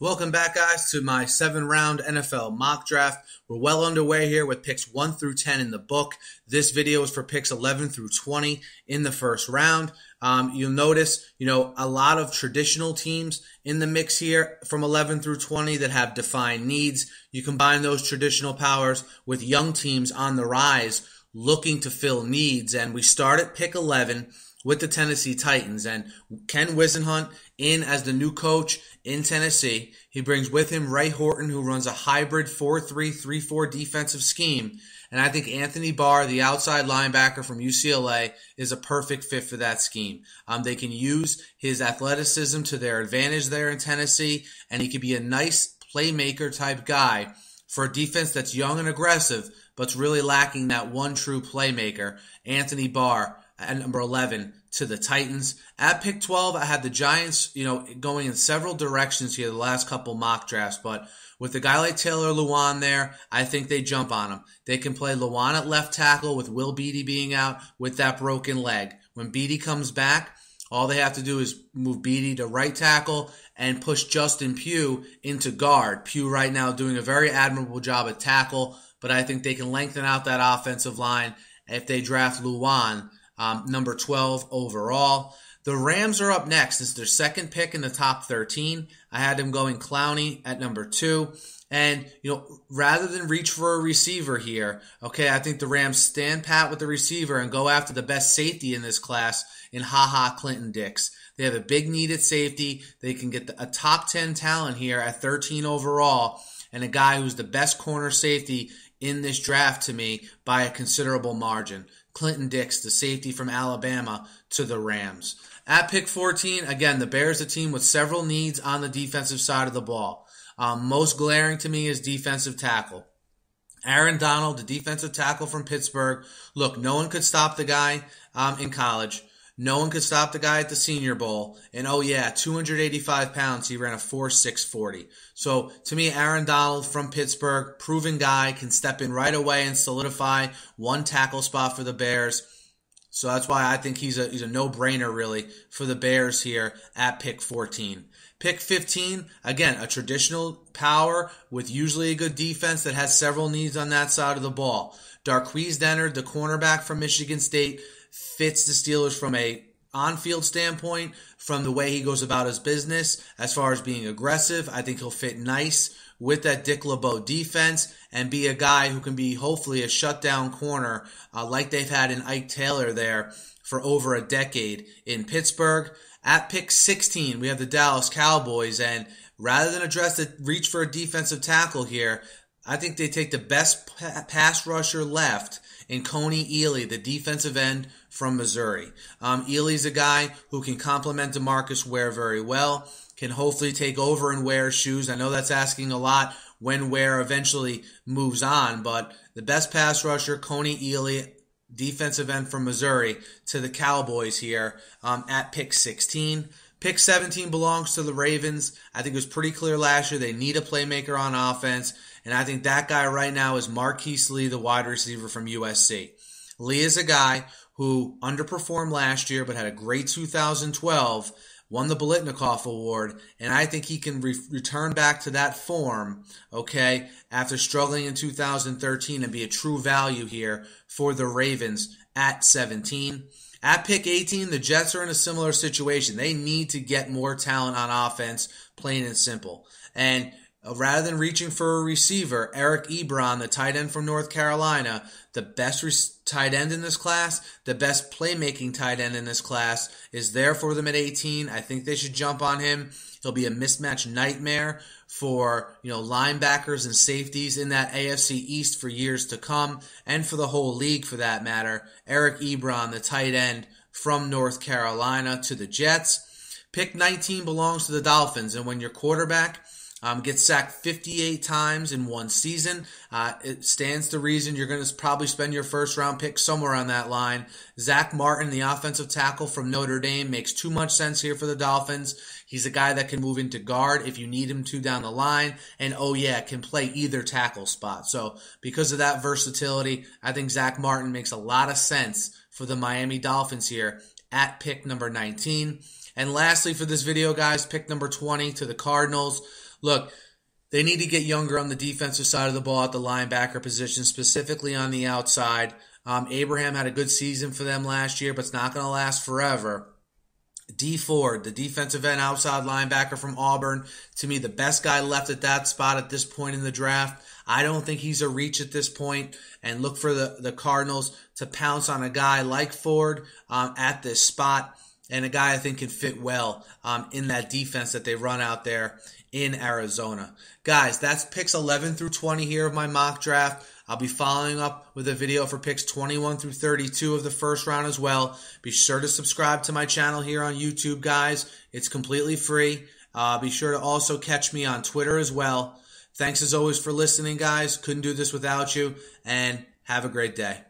Welcome back, guys, to my 7-round NFL mock draft. We're well underway here with picks 1 through 10 in the book. This video is for picks 11 through 20 in the first round. You'll notice, a lot of traditional teams in the mix here from 11 through 20 that have defined needs. You combine those traditional powers with young teams on the rise looking to fill needs. And we start at pick 11 with the Tennessee Titans, and Ken Whisenhunt in as the new coach in Tennessee. He brings with him Ray Horton, who runs a hybrid 4-3-3-4 defensive scheme, and I think Anthony Barr, the outside linebacker from UCLA, is a perfect fit for that scheme. They can use his athleticism to their advantage there in Tennessee, and he could be a nice playmaker type guy for a defense that's young and aggressive, but's really lacking that one true playmaker. Anthony Barr at number 11 to the Titans. At pick 12, I had the Giants, going in several directions here the last couple mock drafts, but with a guy like Taylor Lewan there, I think they jump on him. They can play Lewan at left tackle with Will Beatty being out with that broken leg. When Beatty comes back, all they have to do is move Beatty to right tackle and push Justin Pugh into guard. Pugh right now doing a very admirable job at tackle, but I think they can lengthen out that offensive line if they draft Lewan. Number 12 overall. The Rams are up next. It's their second pick in the top 13. I had them going Clowney at number 2. And, rather than reach for a receiver here, I think the Rams stand pat with the receiver and go after the best safety in this class in Clinton-Dix. They have a big need at safety. They can get a top 10 talent here at 13 overall, and a guy who's the best corner safety in this draft to me by a considerable margin. Clinton-Dix, the safety from Alabama, to the Rams. At pick 14, again, the Bears, a team with several needs on the defensive side of the ball. Most glaring to me is defensive tackle. Aaron Donald, the defensive tackle from Pittsburgh. Look, no one could stop the guy in college. No one could stop the guy at the Senior Bowl. And 285 pounds, he ran a 4.640. So to me, Aaron Donald from Pittsburgh, proven guy, can step in right away and solidify one tackle spot for the Bears. So that's why I think he's a no-brainer really for the Bears here at pick 14. Pick 15, again, a traditional power with usually a good defense that has several needs on that side of the ball. Darqueze Dennard, the cornerback from Michigan State, fits the Steelers from a on-field standpoint, from the way he goes about his business, as far as being aggressive. I think he'll fit nice with that Dick LeBeau defense and be a guy who can be hopefully a shutdown corner like they've had in Ike Taylor there for over a decade in Pittsburgh. At pick 16, we have the Dallas Cowboys, and rather than reach for a defensive tackle here, I think they take the best pass rusher left in Kony Ealy, the defensive end from Missouri. Ealy's a guy who can complement DeMarcus Ware very well, can hopefully take over in Ware's shoes. I know that's asking a lot when Ware eventually moves on, but the best pass rusher, Kony Ealy, defensive end from Missouri, to the Cowboys here at pick 16. Pick 17 belongs to the Ravens. I think it was pretty clear last year they need a playmaker on offense, and I think that guy right now is Marqise Lee, the wide receiver from USC. Lee is a guy who underperformed last year but had a great 2012, won the Biletnikoff Award, and I think he can return back to that form, after struggling in 2013 and be a true value here for the Ravens at 17. At pick 18, the Jets are in a similar situation. They need to get more talent on offense, plain and simple. And rather than reaching for a receiver, Eric Ebron, the tight end from North Carolina, the best tight end in this class, the best playmaking tight end in this class, is there for them at 18. I think they should jump on him. He'll be a mismatch nightmare for linebackers and safeties in that AFC East for years to come, and for the whole league for that matter. Eric Ebron, the tight end from North Carolina, to the Jets. Pick 19 belongs to the Dolphins, and when your quarterback gets sacked 58 times in one season, it stands to reason you're going to probably spend your first-round pick somewhere on that line. Zack Martin, the offensive tackle from Notre Dame, makes too much sense here for the Dolphins. He's a guy that can move into guard if you need him to down the line, and can play either tackle spot. So because of that versatility, I think Zack Martin makes a lot of sense for the Miami Dolphins here at pick number 19. And lastly for this video, guys, pick number 20 to the Cardinals. Look, they need to get younger on the defensive side of the ball at the linebacker position, specifically on the outside. Abraham had a good season for them last year, but it's not going to last forever. D Ford, the defensive end outside linebacker from Auburn, to me the best guy left at that spot at this point in the draft. I don't think he's a reach at this point, and look for the Cardinals to pounce on a guy like Ford at this spot, and a guy I think can fit well in that defense that they run out there in Arizona. Guys, that's picks 11 through 20 here of my mock draft. I'll be following up with a video for picks 21 through 32 of the first round as well. Be sure to subscribe to my channel here on YouTube, guys. It's completely free. Be sure to also catch me on Twitter as well. Thanks as always for listening, guys. Couldn't do this without you, and have a great day.